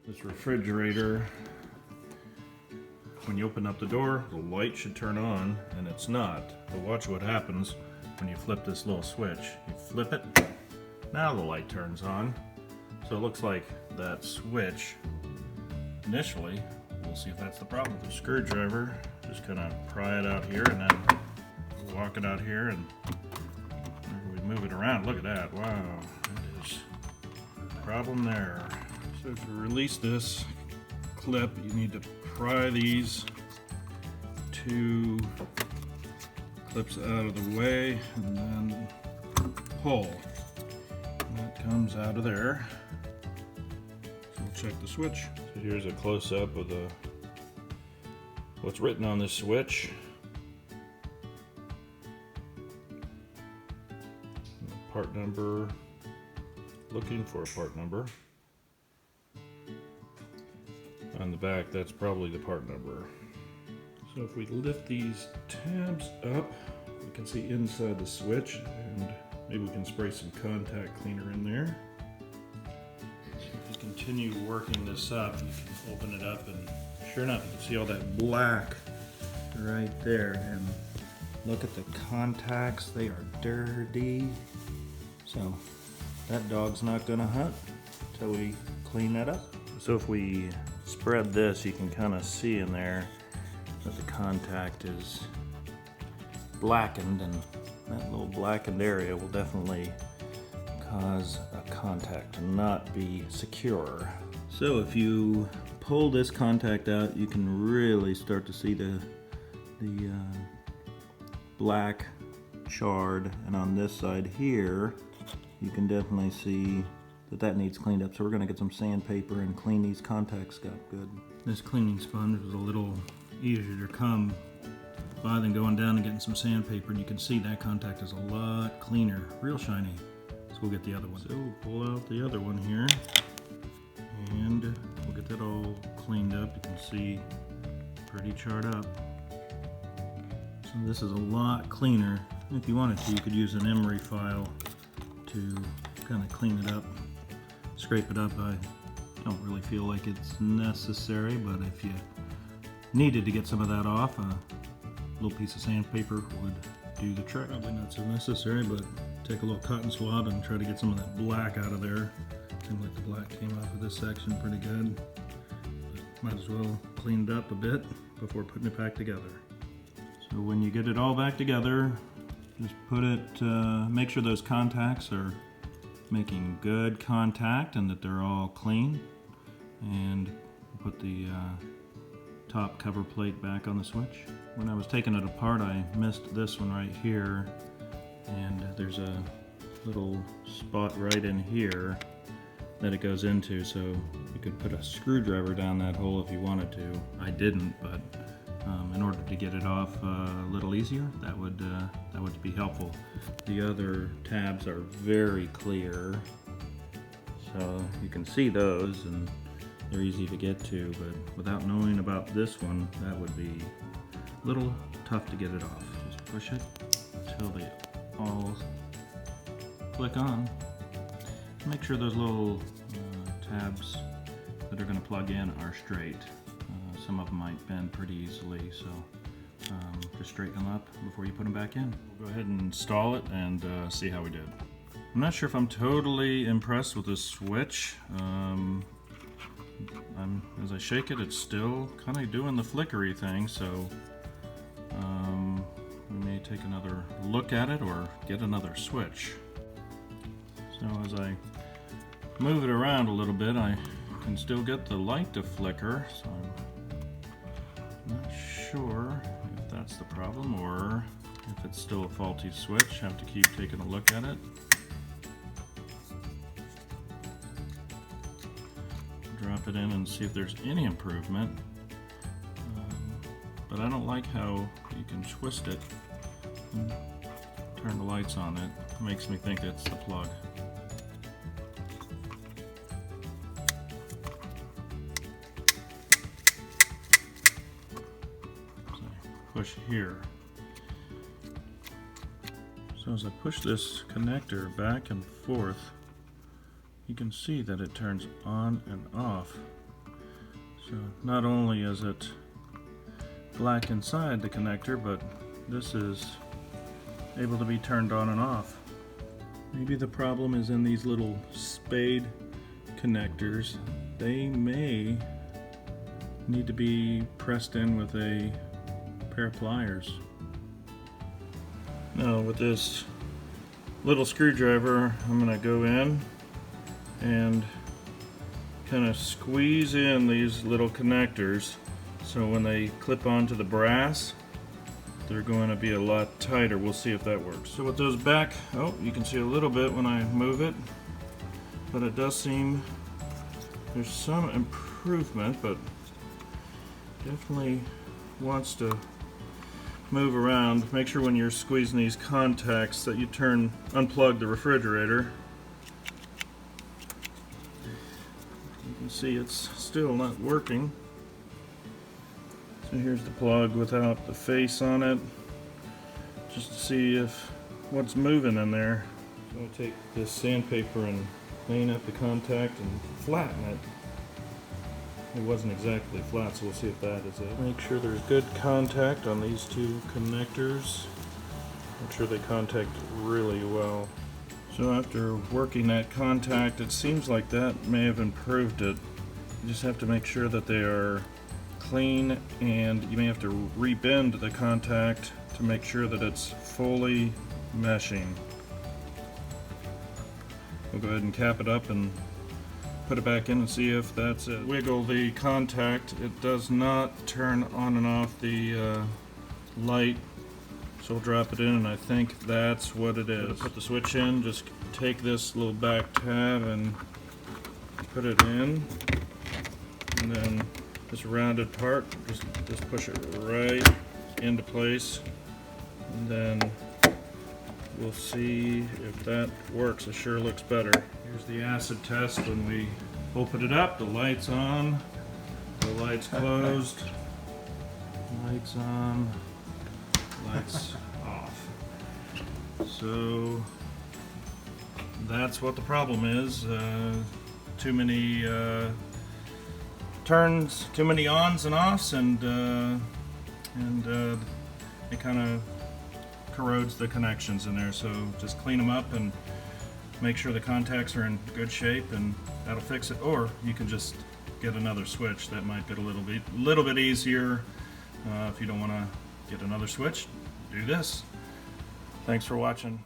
This refrigerator, when you open up the door, the light should turn on, and it's not. But watch what happens when you flip this little switch. You flip it, now the light turns on. So it looks like that switch initially, we'll see if that's the problem. The screwdriver, just kind of pry it out here and then walk it out here, and we move it around. Look at that, wow, that is a problem there. So to release this clip, you need to pry these two clips out of the way and then pull. And that comes out of there. So we'll check the switch. So here's a close-up of what's written on this switch. Part number, looking for a part number. On the back, that's probably the part number. So if we lift these tabs up, we can see inside the switch, and maybe we can spray some contact cleaner in there. So if you continue working this up, you can open it up, and sure enough, you can see all that black right there. And look at the contacts, they are dirty. So that dog's not gonna hunt until we clean that up. So if we spread this, you can kind of see in there that the contact is blackened, and that little blackened area will definitely cause a contact to not be secure. So if you pull this contact out, you can really start to see the black shard, and on this side here you can definitely see that needs cleaned up. So we're going to get some sandpaper and clean these contacts up good. This cleaning sponge was a little easier to come by than going down and getting some sandpaper, and you can see that contact is a lot cleaner, real shiny. So we'll get the other one. So we'll pull out the other one here, and we'll get that all cleaned up. You can see pretty charred up. So this is a lot cleaner. If you wanted to, you could use an emery file to kind of clean it up, scrape it up. I don't really feel like it's necessary, but if you needed to get some of that off, a little piece of sandpaper would do the trick. Probably not so necessary, but take a little cotton swab and try to get some of that black out of there. Seems like the black came off of this section pretty good, but might as well clean it up a bit before putting it back together. So when you get it all back together, just put it, make sure those contacts are making good contact and that they're all clean, and put the top cover plate back on the switch. When I was taking it apart, I missed this one right here, and there's a little spot right in here that it goes into, so you could put a screwdriver down that hole if you wanted to. I didn't, but in order to get it off a little easier, that would be helpful. The other tabs are very clear, so you can see those and they're easy to get to, but without knowing about this one, that would be a little tough to get it off. Just push it until they all click on. Make sure those little tabs that are going to plug in are straight. Some of them might bend pretty easily, so just straighten them up before you put them back in. We'll go ahead and install it and see how we did. I'm not sure if I'm totally impressed with this switch. As I shake it, it's still kind of doing the flickery thing, so we may take another look at it or get another switch. So as I move it around a little bit, I can still get the light to flicker, so I'm not sure if that's the problem or if it's still a faulty switch. Have to keep taking a look at it. Drop it in and see if there's any improvement. But I don't like how you can twist it and turn the lights on. It makes me think it's the plug. Push here. So as I push this connector back and forth, you can see that it turns on and off So not only is it black inside the connector, but this is able to be turned on and off. Maybe the problem is in these little spade connectors. They may need to be pressed in with a pair of pliers. Now with this little screwdriver, I'm going to go in and kind of squeeze in these little connectors so when they clip onto the brass, they're going to be a lot tighter. We'll see if that works. So with those back, oh, you can see a little bit when I move it, but it does seem there's some improvement, but definitely wants to move around. Make sure when you're squeezing these contacts that you unplug the refrigerator. You can see it's still not working. So here's the plug without the face on it, just to see if what's moving in there. So I'll take this sandpaper and clean up the contact and flatten it. It wasn't exactly flat, so we'll see if that is it. Make sure there's good contact on these two connectors. Make sure they contact really well. So after working that contact, it seems like that may have improved it. You just have to make sure that they are clean, and you may have to rebend the contact to make sure that it's fully meshing. We'll go ahead and cap it up and put it back in and see if that's it. Wiggle the contact. It does not turn on and off the light, so we'll drop it in, and I think that's what it is. To put the switch in, just take this little back tab and put it in, and then this rounded part, just push it right into place, and then we'll see if that works. It sure looks better. Here's the acid test when we open it up. The light's on, the light's closed, lights on, lights off. So that's what the problem is. Too many turns, too many ons and offs, and it kind of corrodes the connections in there. So just clean them up and make sure the contacts are in good shape, and that'll fix it. Or you can just get another switch. That might be a little bit easier. If you don't want to get another switch, do this. Thanks for watching.